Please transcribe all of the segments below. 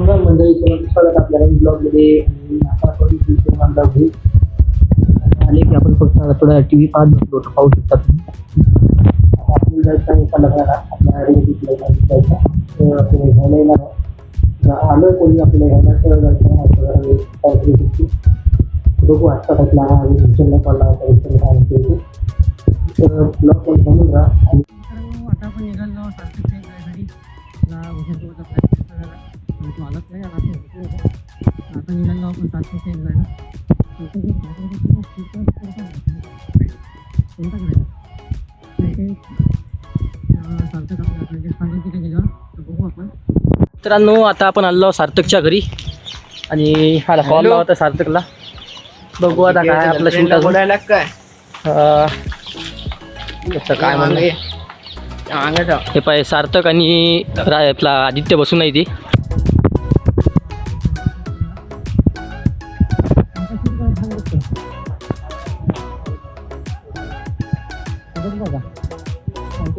रामराम मंडळी, स्वागत आपल्या ब्लॉगमध्ये. आता आपण ब्लॉग घेऊ आले की आपण फक्त थोडा TV पाहत बसलो होतो. पाहू शकता तुम्ही. आता आपण जायचं आहे एका लग्नाला, आपल्या रिलेटिव्ह लग्नाला जायचं. तर आपल्याला घ्यायला येणार आहे. आलं कोणी आपल्याला घ्यायला तर जायचं काहीतरी गोष्टी बघू. आजचा कसला हा विषय पडला तर ब्लॉग पण बनवून राहा. आणि आता आपण निघालो सारखं जायसाठी आलंच नाही आता निघालो आपण सारखं जायला. मित्रांनो, आता आपण आलो सार्थकच्या घरी आणि हाला कॉल लावा होता सार्थकला. बघू आता काय आपलं शूट बोलायला काय काय म्हणलं हे पाय. सार्थक आणि आपला आदित्य बसून नाही ती.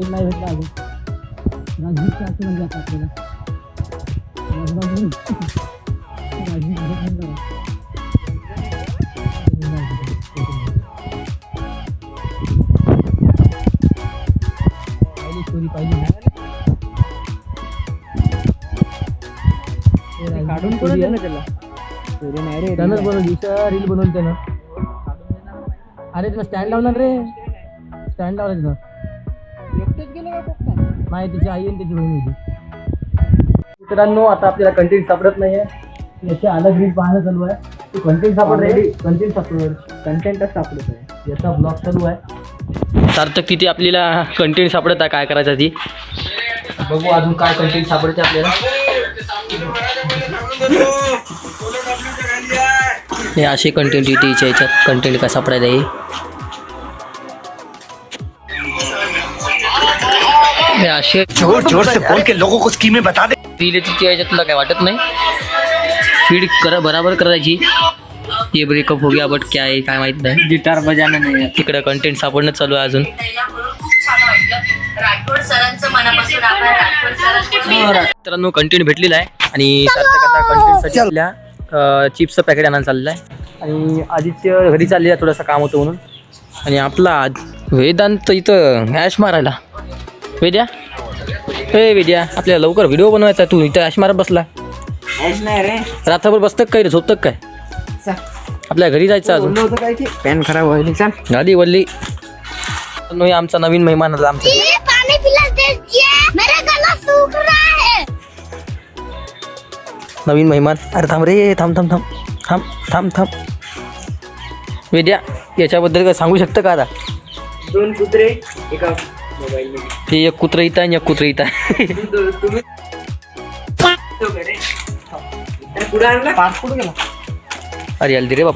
नाही भेटला अजून काढून कोण त्याला त्यानंच बनवली रील बनवून त्यानं. अरे तुला स्टँड लावणार रे, स्टँड लावला तिथं. नाही, तिची आई आणि त्याची बहीण होती. मित्रांनो, आता आपल्याला कंटेंट सापडत नाहीये. याच्या अलग रील पाहणं चालू आहे. तू कंटेंट सापड रे, कंटेंट कंटेंटच सापडत आहे. याचा ब्लॉग चालू आहे. सार्थक तिथे आपल्याला कंटेंट सापडत आहे. काय करायचं ती बघू. अजून काय कंटेंट सापडते आपल्याला. हे असे कंटेंट येते याच्यात. कंटेंट काय सापडायला आहे हे असे जोर जोर से बोल के लोगों को स्कीमें बता दे. रील तिच्या याच्यात तुला काय वाटत नाही. फीड बराबर करायची. ये ब्रेकअप हो गया बट क्या आहे काय माहित नाही. गिटार बजाना नाही. तिकडे कंटेंट सापडणं चालू आहे अजून. मित्रांनो, कंटेंट भेटलेला आहे आणि सार्थक आता कंटेंटसाठी आपल्या चिप्सचं पॅकेट आणायला चाललेलं आहे. आणि आदित्य घरी चाललेला आहे, थोडंसं काम होतं म्हणून. आणि आपला वेदांत इथं हॅश मारायला. वेद्या, हे वेद्या, आपल्याला लवकर व्हिडिओ बनवायचा. तू इथं हॅश मारत बसला. नाही रे, रात्रभर बसतं काय रे, झोपतं काय? आपल्या घरी जायचं अजून. पॅन खराब व्हायला गाडी वल्ली. आमचा नवीन मेहमान आला आमच्या. नवीन मेहमान. अरे थांब रे, थांब थांब थांब थांब थांब थांब. वेद्या, याच्याबद्दल काय सांगू शकतं का? आता दोन कुत्रे एका मोबाईल ते एक कुत्रं इथं आणि एक कुत्रं इथं आहे. पुढे आणला पाच कुठे गेला. अरे हल्दी रे बाप,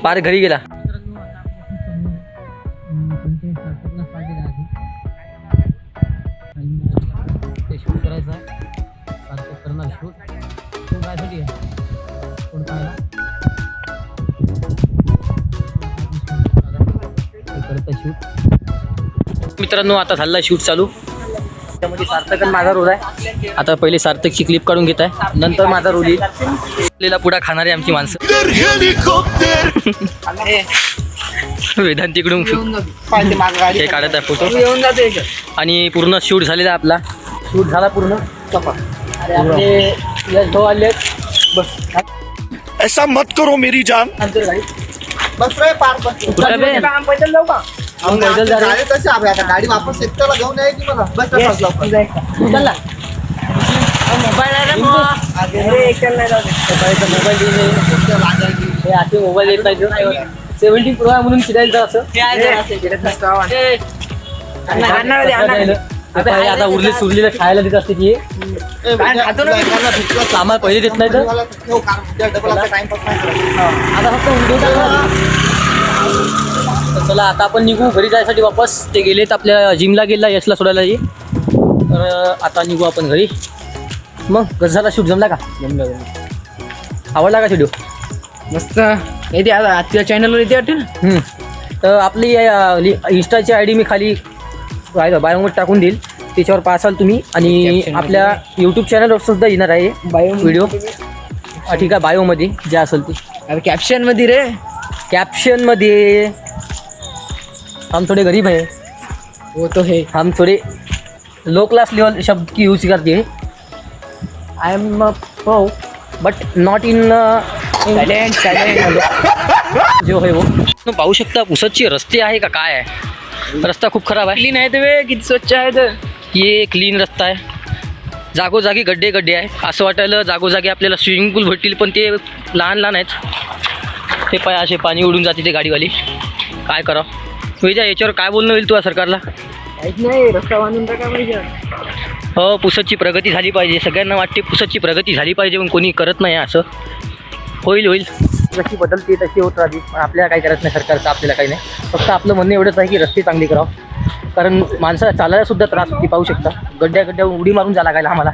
पार घरी गेला. शूट करायचं सार्थक करणार. शूट कायसाठी कोण पाहायला करत शूट. मित्रांनो, आता झाला शूट चालू. त्यामध्ये सार्थक आणि माझा रोल आहे. आता पहिले सार्थकची क्लिप काढून घेत आहे, नंतर माझा रोल येईल. आपल्याला पुढा खाणारे आमची माणसं. वेदांतीकडून हे काढत आहे फोटो. आणि पूर्ण शूट झालेला आहे आपला. शूट झाला पूर्ण. अरे आपले यश भाऊ आले. बस ऐसा मत करो मेरी जान. बस रे, पार बस. काम पैदल जाऊ का? गाडी कशी आहे आता? गाडी वापस सेक्टरला घेऊन यायची मला. बस चल ना. मोबाईल येत नाही. 17 प्रो आहे म्हणून फिरायचं असं. आता उरलेलं खायला देत असते ती. आम्हाला पहिले देत नाही तर आता फक्त. चला आता आपण निघू घरी जायसाठी वापस. ते गेलेत आपल्या जिमला गेला यशला सोडायला. तर आता निघू आपण घरी. मग कसं झाला शूट? जमला का? आवडला का व्हिडिओ? मस्त येते. आजच्या चॅनलवर येते वाटते ना. तर आपली इंस्टाची आय डी मी खाली बायोमध्ये टाकून देईल. त्याच्यावर पाहाल तुम्ही. आणि आपल्या यूट्यूब चॅनलवर सुद्धा येणार आहे व्हिडिओ. ठीक आहे, बायोमध्ये जे असेल ते. अरे कॅप्शनमध्ये रे, कॅप्शनमध्ये हम थोड़े गरीब है, वो तो है. हम थोड़े लो क्लास लेवल शब्द की यूज करते हैं. I am pro but not in silent जो है वो. पाहू शकता पुसदची रस्ते आहे का काय आहे. रस्ता खूप खराब आहे. क्लीन आहे ते वे, किती स्वच्छ आहे ते. ये क्लीन रस्ता आहे. जागोजागी गड्डे गड्डे आहे. असं वाटायला जागोजागी आपल्याला स्विमिंग पूल भेटतील, पण ते लहान लहान आहेत. ते पाय असे पाणी उडून जाते ते गाडीवाली. काय करावं तुझ्या याच्यावर काय बोलणं होईल तुला सरकारला. काहीच नाही, रस्ता बांधून टाका पाहिजे. हो, पुसदची प्रगती झाली पाहिजे. सगळ्यांना वाटते पुसदची प्रगती झाली पाहिजे, पण कोणी करत नाही. असं होईल जशी बदलते तशी होत राहते. पण आपल्याला काही करत नाही सरकारचं, आपल्याला काही नाही. फक्त आपलं म्हणणं एवढंच आहे की रस्ते चांगले करावं. कारण माणसाला चालायला सुद्धा त्रास होती. पाहू शकता गड्ड्या उडी मारून जा लागायला आम्हाला.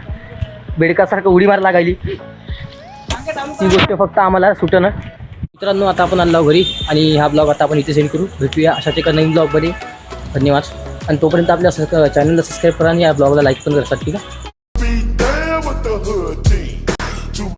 बेडकासारखं उडी मार लागायली. ती गोष्ट फक्त आम्हाला सुटणं. मित्रांनो, आता आपण आलो घरी आणि हा ब्लॉग आता आपण इथे सेंड करू. भेटूया अशाच एका नवीन ब्लॉगमध्ये. धन्यवाद. आणि तोपर्यंत आपल्या चॅनलला सबस्क्राईब करा आणि या ब्लॉगला लाईक पण करतात. ठीक आहे.